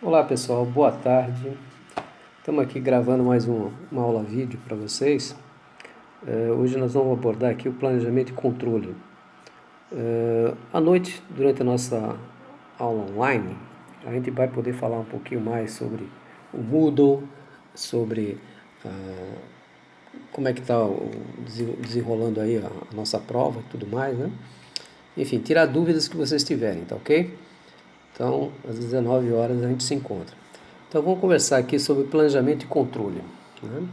Olá pessoal, boa tarde. Estamos aqui gravando mais uma aula vídeo para vocês. Hoje nós vamos abordar aqui o planejamento e controle. À noite, durante a nossa aula online, a gente vai poder falar um pouquinho mais sobre o Moodle, sobre como é que está desenrolando aí a nossa prova e tudo mais, né? Enfim, tirar dúvidas que vocês tiverem, tá ok? Então, às 19 horas a gente se encontra. Então, vamos conversar aqui sobre planejamento e controle, né?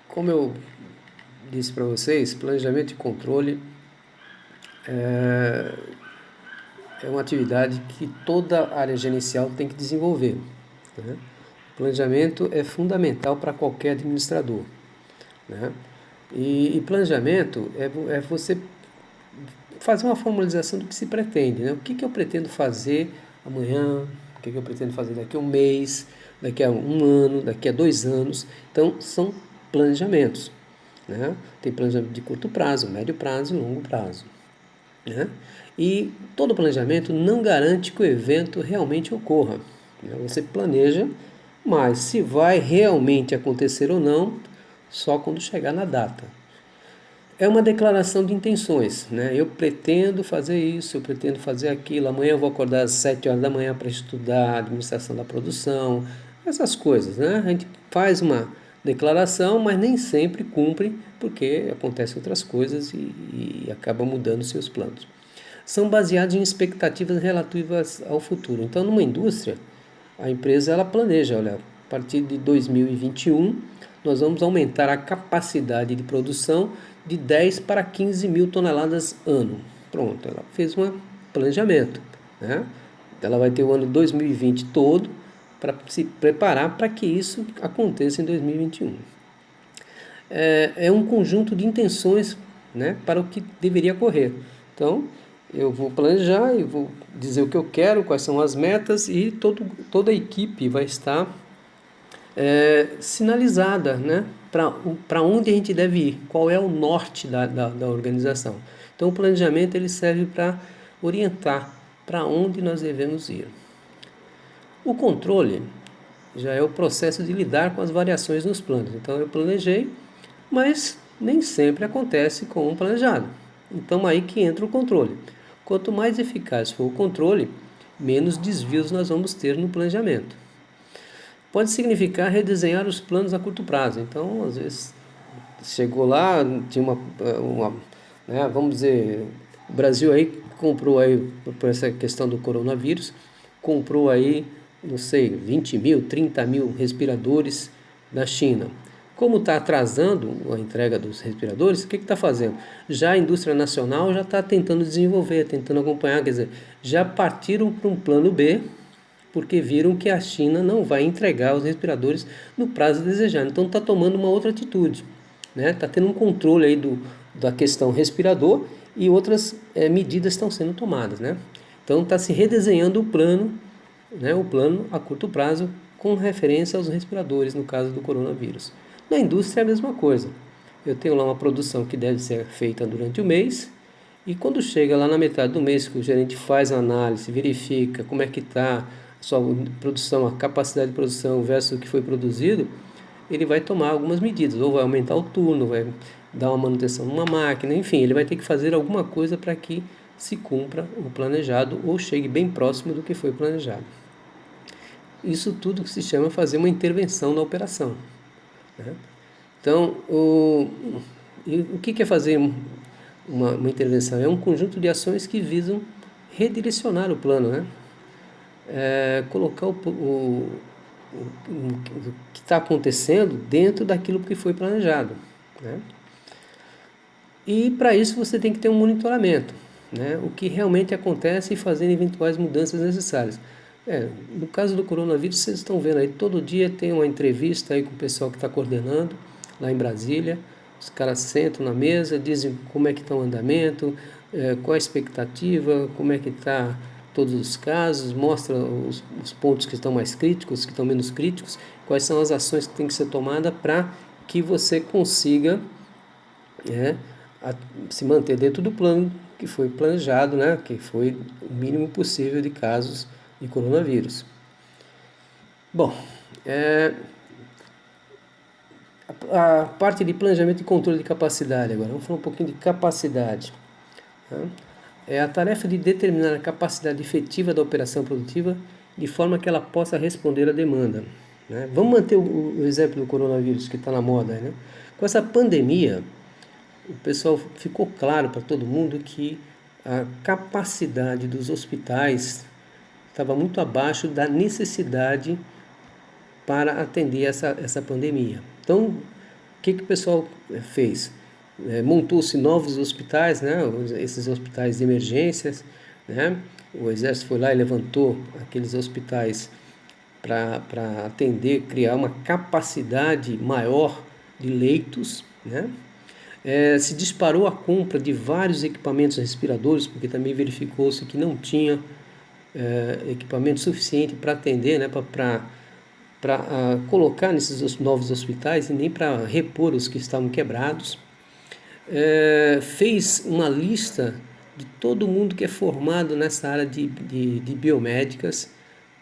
Como eu disse para vocês, planejamento e controle é uma atividade que toda área gerencial tem que desenvolver, né? Planejamento é fundamental para qualquer administrador, né? E planejamento é você fazer uma formalização do que se pretende, né? O que eu pretendo fazer amanhã, o que eu pretendo fazer daqui a um mês, daqui a um ano, daqui a 2 anos. Então, são planejamentos, né? Tem planejamento de curto prazo, médio prazo e longo prazo, né? E todo planejamento não garante que o evento realmente ocorra, né? Você planeja, mas se vai realmente acontecer ou não, só quando chegar na data. É uma declaração de intenções, né? Eu pretendo fazer isso, eu pretendo fazer aquilo. Amanhã eu vou acordar às 7 horas da manhã para estudar a administração da produção, essas coisas, né? A gente faz uma declaração, mas nem sempre cumpre, porque acontecem outras coisas e acaba mudando seus planos. São baseados em expectativas relativas ao futuro. Então, numa indústria, a empresa ela planeja, olha, a partir de 2021 nós vamos aumentar a capacidade de produção de 10 para 15 mil toneladas ano. Pronto, ela fez um planejamento, né? Ela vai ter o ano 2020 todo para se preparar para que isso aconteça em 2021. É um conjunto de intenções, né, para o que deveria ocorrer. Então, eu vou planejar, eu vou dizer o que eu quero, quais são as metas e toda a equipe vai estar sinalizada, né, para onde a gente deve ir, qual é o norte da organização. Então, o planejamento ele serve para orientar para onde nós devemos ir. O controle já é o processo de lidar com as variações nos planos. Então, eu planejei, mas nem sempre acontece como planejado. Então, aí que entra o controle. Quanto mais eficaz for o controle, menos desvios nós vamos ter no planejamento. Pode significar redesenhar os planos a curto prazo. Então, às vezes, chegou lá, tinha né, vamos dizer, o Brasil aí comprou aí, por essa questão do coronavírus, comprou aí, não sei, 20 mil, 30 mil respiradores da China. Como está atrasando a entrega dos respiradores, o que está fazendo? Já a indústria nacional já está tentando desenvolver, tentando acompanhar, quer dizer, já partiram para um plano B, porque viram que a China não vai entregar os respiradores no prazo desejado. Então está tomando uma outra atitude, né? Está tendo um controle aí da questão respirador e outras medidas estão sendo tomadas, né? Então está se redesenhando o plano, né? O plano a curto prazo com referência aos respiradores no caso do coronavírus. Na indústria é a mesma coisa. Eu tenho lá uma produção que deve ser feita durante o mês e quando chega lá na metade do mês que o gerente faz a análise, verifica como é que está a sua produção, a capacidade de produção versus o que foi produzido, ele vai tomar algumas medidas, ou vai aumentar o turno, vai dar uma manutenção numa máquina, enfim, ele vai ter que fazer alguma coisa para que se cumpra o planejado ou chegue bem próximo do que foi planejado. Isso tudo que se chama fazer uma intervenção na operação, né? Então, o que é fazer uma intervenção? É um conjunto de ações que visam redirecionar o plano, né? Colocar o que está acontecendo dentro daquilo que foi planejado, né? E para isso você tem que ter um monitoramento, né? O que realmente acontece e fazer eventuais mudanças necessárias. No caso do coronavírus, vocês estão vendo aí, todo dia tem uma entrevista aí com o pessoal que está coordenando lá em Brasília. Os caras sentam na mesa, dizem como é que está o andamento, qual a expectativa, como é que está todos os casos, mostra os pontos que estão mais críticos, que estão menos críticos, quais são as ações que têm que ser tomadas para que você consiga se manter dentro do plano que foi planejado, né? Que foi o mínimo possível de casos de coronavírus. Bom, a parte de planejamento e controle de capacidade agora. Vamos falar um pouquinho de capacidade. Tá? É a tarefa de determinar a capacidade efetiva da operação produtiva de forma que ela possa responder à demanda. Né? Vamos manter o exemplo do coronavírus que está na moda. Né? Com essa pandemia, o pessoal ficou claro para todo mundo que a capacidade dos hospitais estava muito abaixo da necessidade para atender essa pandemia. Então, o que o pessoal fez? Montou-se novos hospitais, né? Esses hospitais de emergências, né? O Exército foi lá e levantou aqueles hospitais para atender, criar uma capacidade maior de leitos, né? Se disparou a compra de vários equipamentos respiradores, porque também verificou-se que não tinha equipamento suficiente para atender, né? Para colocar nesses novos hospitais e nem para repor os que estavam quebrados. Fez uma lista de todo mundo que é formado nessa área de biomédicas,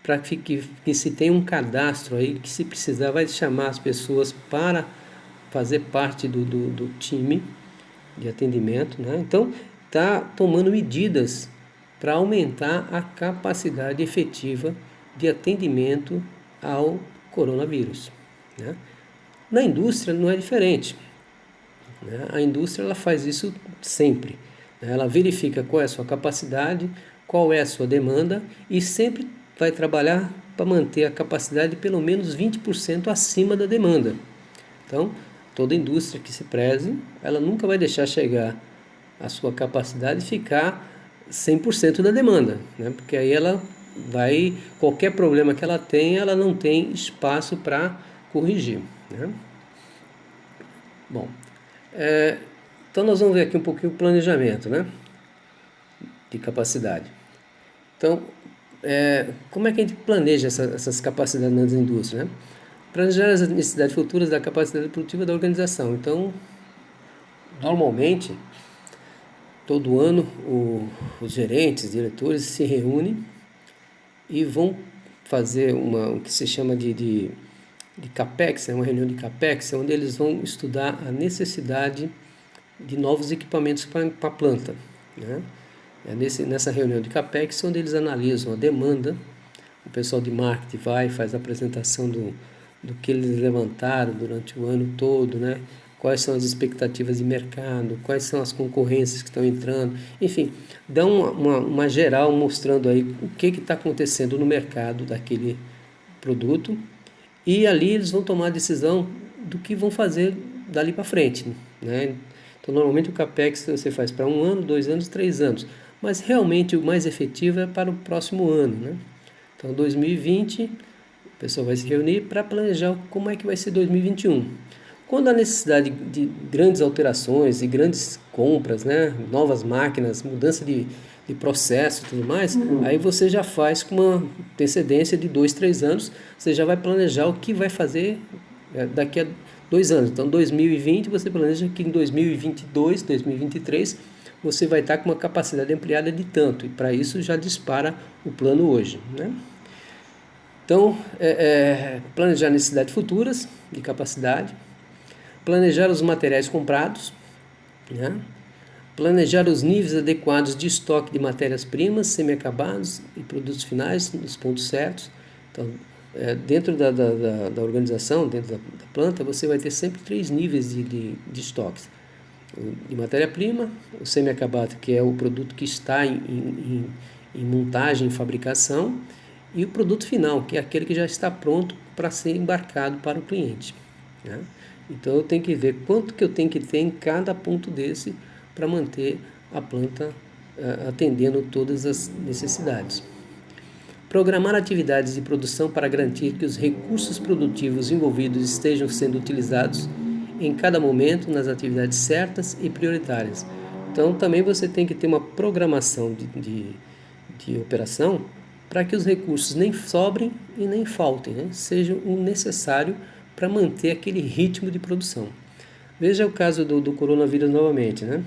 para que se tenha um cadastro aí, que se precisar vai chamar as pessoas para fazer parte do time de atendimento, né? Então, está tomando medidas para aumentar a capacidade efetiva de atendimento ao coronavírus, né? Na indústria não é diferente, né? A indústria ela faz isso sempre, né? Ela verifica qual é a sua capacidade, qual é a sua demanda e sempre vai trabalhar para manter a capacidade pelo menos 20% acima da demanda. Então, toda indústria que se preze, ela nunca vai deixar chegar a sua capacidade e ficar 100% da demanda, né? Porque aí ela vai, qualquer problema que ela tenha, ela não tem espaço para corrigir, né? Bom, então nós vamos ver aqui um pouquinho o planejamento, né? De capacidade. Então, como é que a gente planeja essas capacidades nas indústrias, né? Planejar as necessidades futuras da capacidade produtiva da organização. Então, normalmente, todo ano, os gerentes, diretores se reúnem e vão fazer o que se chama de CAPEX, uma reunião de CAPEX, onde eles vão estudar a necessidade de novos equipamentos para a planta, né? Nessa reunião de CAPEX, onde eles analisam a demanda, o pessoal de marketing faz a apresentação do que eles levantaram durante o ano todo, né? Quais são as expectativas de mercado, quais são as concorrências que estão entrando, enfim, dá uma geral mostrando aí o que está acontecendo no mercado daquele produto, e ali eles vão tomar a decisão do que vão fazer dali para frente, né? Então, normalmente o CAPEX você faz para 1 ano, 2 anos, 3 anos, mas realmente o mais efetivo é para o próximo ano, né? Então, 2020, o pessoal vai se reunir para planejar como é que vai ser 2021. Quando há necessidade de grandes alterações e grandes compras, né, novas máquinas, mudança de processo e tudo mais, aí você já faz com uma antecedência de 2, 3 anos, você já vai planejar o que vai fazer daqui a 2 anos. Então, 2020, você planeja que em 2022, 2023, você vai estar com uma capacidade ampliada de tanto, e para isso já dispara o plano hoje, né? Então, planejar necessidades futuras de capacidade, planejar os materiais comprados, né? Planejar os níveis adequados de estoque de matérias-primas, semi-acabados e produtos finais nos pontos certos. Então, dentro da organização, dentro da planta, você vai ter sempre 3 níveis de estoques. De matéria-prima, o semi-acabado, que é o produto que está em montagem, em fabricação, e o produto final, que é aquele que já está pronto para ser embarcado para o cliente, né? Então eu tenho que ver quanto que eu tenho que ter em cada ponto desse para manter a planta atendendo todas as necessidades. Programar atividades de produção para garantir que os recursos produtivos envolvidos estejam sendo utilizados em cada momento nas atividades certas e prioritárias. Então também você tem que ter uma programação de operação para que os recursos nem sobrem e nem faltem, né? Sejam o necessário para manter aquele ritmo de produção. Veja o caso do coronavírus novamente, né?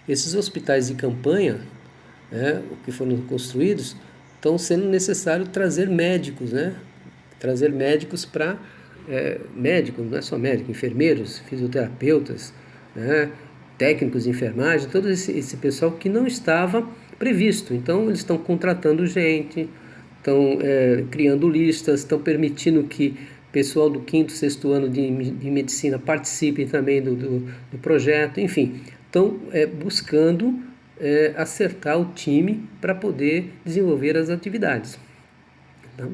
Esses hospitais de campanha, né, que foram construídos, estão sendo necessário trazer médicos, né? Trazer médicos para médicos, não é só médico, enfermeiros, fisioterapeutas, né? Técnicos de enfermagem, todo esse pessoal que não estava previsto. Então eles estão contratando gente, estão criando listas, estão permitindo que pessoal do quinto, sexto ano de medicina participe também do projeto, enfim, estão buscando acertar o time para poder desenvolver as atividades. Então,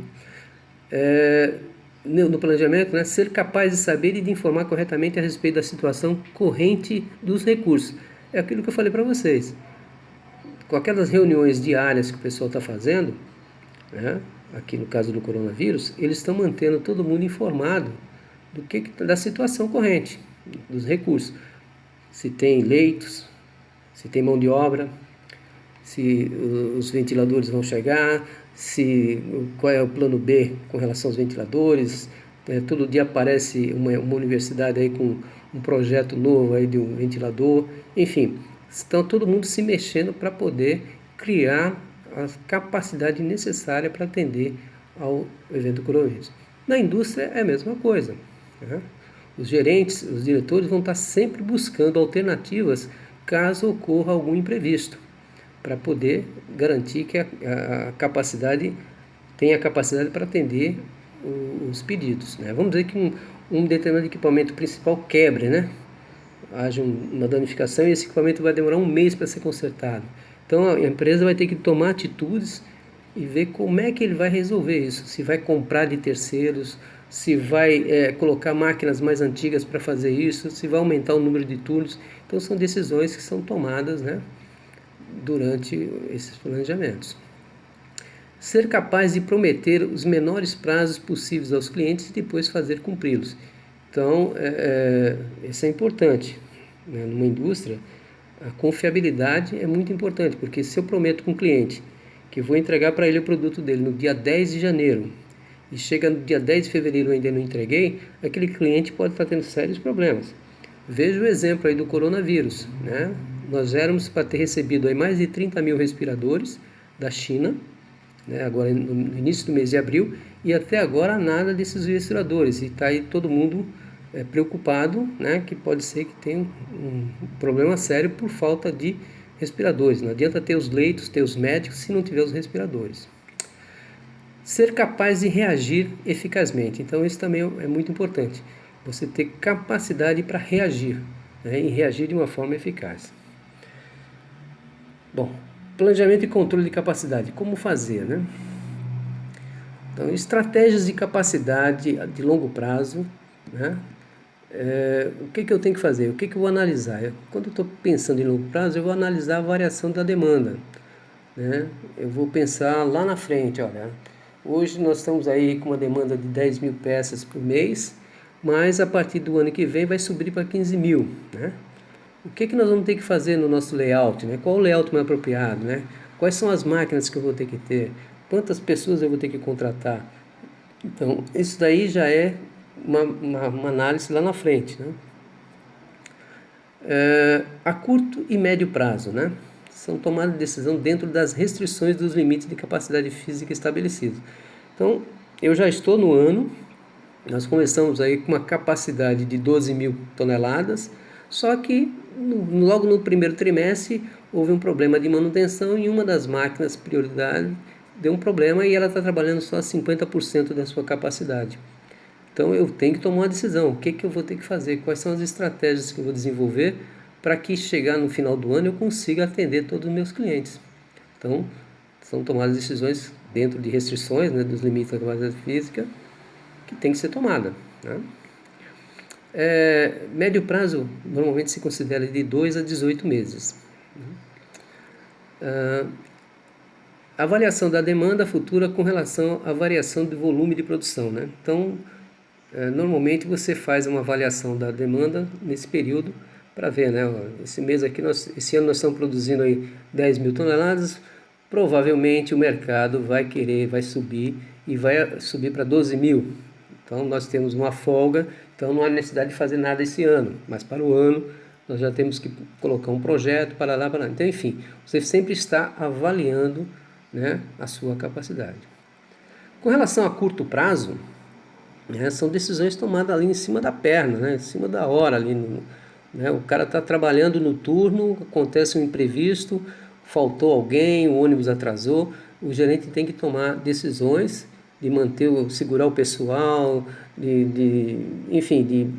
no planejamento, né, ser capaz de saber e de informar corretamente a respeito da situação corrente dos recursos. É aquilo que eu falei para vocês. Com aquelas reuniões diárias que o pessoal está fazendo, né, aqui no caso do coronavírus, eles estão mantendo todo mundo informado da situação corrente, dos recursos. Se tem leitos, se tem mão de obra, se os ventiladores vão chegar, qual é o plano B com relação aos ventiladores. Todo dia aparece uma universidade aí com um projeto novo aí de um ventilador. Enfim, estão todo mundo se mexendo para poder criar a capacidade necessária para atender ao evento coronavírus. Na indústria é a mesma coisa, né? Os gerentes, os diretores vão estar sempre buscando alternativas caso ocorra algum imprevisto, para poder garantir que a capacidade tenha capacidade para atender os pedidos, né? Vamos dizer que um determinado equipamento principal quebre, né? Haja uma danificação e esse equipamento vai demorar um mês para ser consertado. Então a empresa vai ter que tomar atitudes e ver como é que ele vai resolver isso. Se vai comprar de terceiros, se vai colocar máquinas mais antigas para fazer isso, se vai aumentar o número de turnos. Então são decisões que são tomadas, né, durante esses planejamentos. Ser capaz de prometer os menores prazos possíveis aos clientes e depois fazer cumpri-los. Então, isso é importante, né? Numa indústria, a confiabilidade é muito importante, porque se eu prometo com o cliente que vou entregar para ele o produto dele no dia 10 de janeiro e chega no dia 10 de fevereiro e ainda não entreguei, aquele cliente pode estar tendo sérios problemas. Veja o exemplo aí do coronavírus, né? Nós éramos para ter recebido aí mais de 30 mil respiradores da China, né, agora no início do mês de abril, e até agora nada desses respiradores, e está aí todo mundo preocupado, né, que pode ser que tenha um problema sério por falta de respiradores. Não adianta ter os leitos, ter os médicos, se não tiver os respiradores. Ser capaz de reagir eficazmente, então isso também é muito importante, você ter capacidade para reagir, né, e reagir de uma forma eficaz. Bom, planejamento e controle de capacidade, como fazer, né? Então, estratégias de capacidade de longo prazo, né? O que eu tenho que fazer? O que eu vou analisar? Quando eu estou pensando em longo prazo, eu vou analisar a variação da demanda, né? Eu vou pensar lá na frente, olha, hoje nós estamos aí com uma demanda de 10 mil peças por mês, mas a partir do ano que vem vai subir para 15 mil, né? O que nós vamos ter que fazer no nosso layout, né? Qual o layout mais apropriado, né? Quais são as máquinas que eu vou ter que ter? Quantas pessoas eu vou ter que contratar? Então, isso daí já é uma análise lá na frente, né? A curto e médio prazo, né? São tomadas de decisão dentro das restrições dos limites de capacidade física estabelecidos. Então, eu já estou no ano, nós começamos aí com uma capacidade de 12 mil toneladas, só que logo no primeiro trimestre houve um problema de manutenção e uma das máquinas prioridade deu um problema e ela está trabalhando só 50% da sua capacidade. Então eu tenho que tomar uma decisão, o que eu vou ter que fazer, quais são as estratégias que eu vou desenvolver para que chegar no final do ano eu consiga atender todos os meus clientes. Então são tomadas decisões dentro de restrições, né, dos limites da capacidade física, que tem que ser tomada, né? Médio prazo normalmente se considera de 2 a 18 meses. Avaliação da demanda futura com relação à variação do volume de produção, né? Então, normalmente você faz uma avaliação da demanda nesse período para ver, né? Esse mês aqui, esse ano nós estamos produzindo aí 10 mil toneladas, provavelmente o mercado vai subir e vai subir para 12 mil. Então nós temos uma folga, então não há necessidade de fazer nada esse ano, mas para o ano nós já temos que colocar um projeto para lá. Então, enfim, você sempre está avaliando né, a sua capacidade. Com relação a curto prazo, né, são decisões tomadas ali em cima da perna, né, em cima da hora ali, né, o cara está trabalhando no turno, acontece um imprevisto, faltou alguém, o ônibus atrasou, o gerente tem que tomar decisões de manter, segurar o pessoal, enfim, de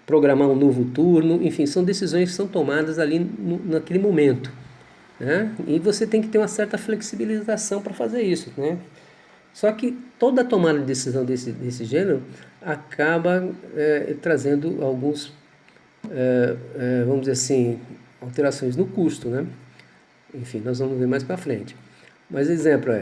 programar um novo turno, enfim, são decisões que são tomadas ali naquele momento, né? E você tem que ter uma certa flexibilização para fazer isso, né? Só que toda tomada de decisão desse gênero acaba trazendo alguns, vamos dizer assim, alterações no custo, né? Enfim, nós vamos ver mais para frente. Mas exemplo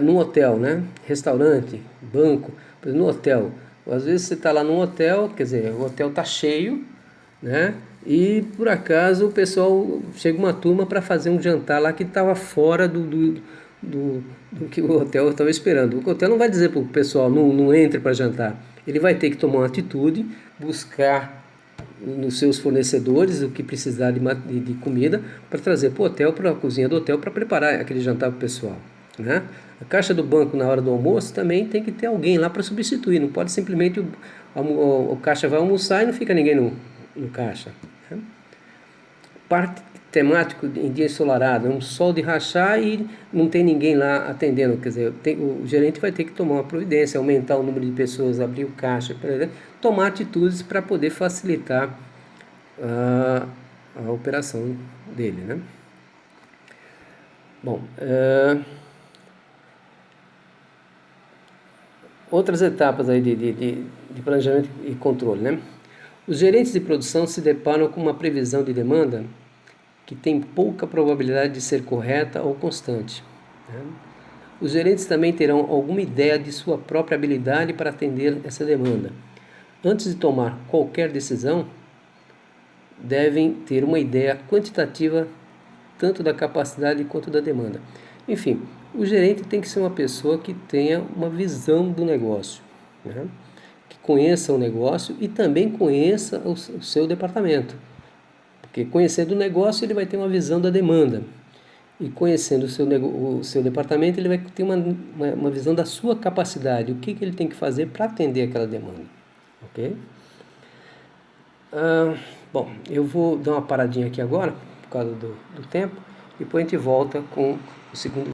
no hotel, né? Restaurante, banco, por exemplo, no hotel. Às vezes você está lá num hotel, quer dizer, o hotel está cheio, né? E por acaso o pessoal chega uma turma para fazer um jantar lá que estava fora do que o hotel estava esperando. O hotel não vai dizer para o pessoal não entre para jantar. Ele vai ter que tomar uma atitude, buscar nos seus fornecedores o que precisar de comida para trazer para o hotel, para a cozinha do hotel, para preparar aquele jantar para o pessoal, né? A caixa do banco na hora do almoço também tem que ter alguém lá para substituir, não pode simplesmente o caixa vai almoçar e não fica ninguém no caixa, né? Parque temático em dia ensolarado, um sol de rachar e não tem ninguém lá atendendo, quer dizer, o gerente vai ter que tomar uma providência, aumentar o número de pessoas, abrir o caixa, tomar atitudes para poder facilitar a operação dele, né? Bom, outras etapas aí de planejamento e controle, né? Os gerentes de produção se deparam com uma previsão de demanda que tem pouca probabilidade de ser correta ou constante, né? Os gerentes também terão alguma ideia de sua própria habilidade para atender essa demanda. Antes de tomar qualquer decisão, devem ter uma ideia quantitativa tanto da capacidade quanto da demanda. Enfim, o gerente tem que ser uma pessoa que tenha uma visão do negócio, né? Que conheça o negócio e também conheça o seu departamento. Porque conhecendo o negócio, ele vai ter uma visão da demanda. E conhecendo o seu departamento, ele vai ter uma visão da sua capacidade, o que ele tem que fazer para atender aquela demanda. Ok? Bom, eu vou dar uma paradinha aqui agora, por causa do tempo, e depois a gente volta com o segundo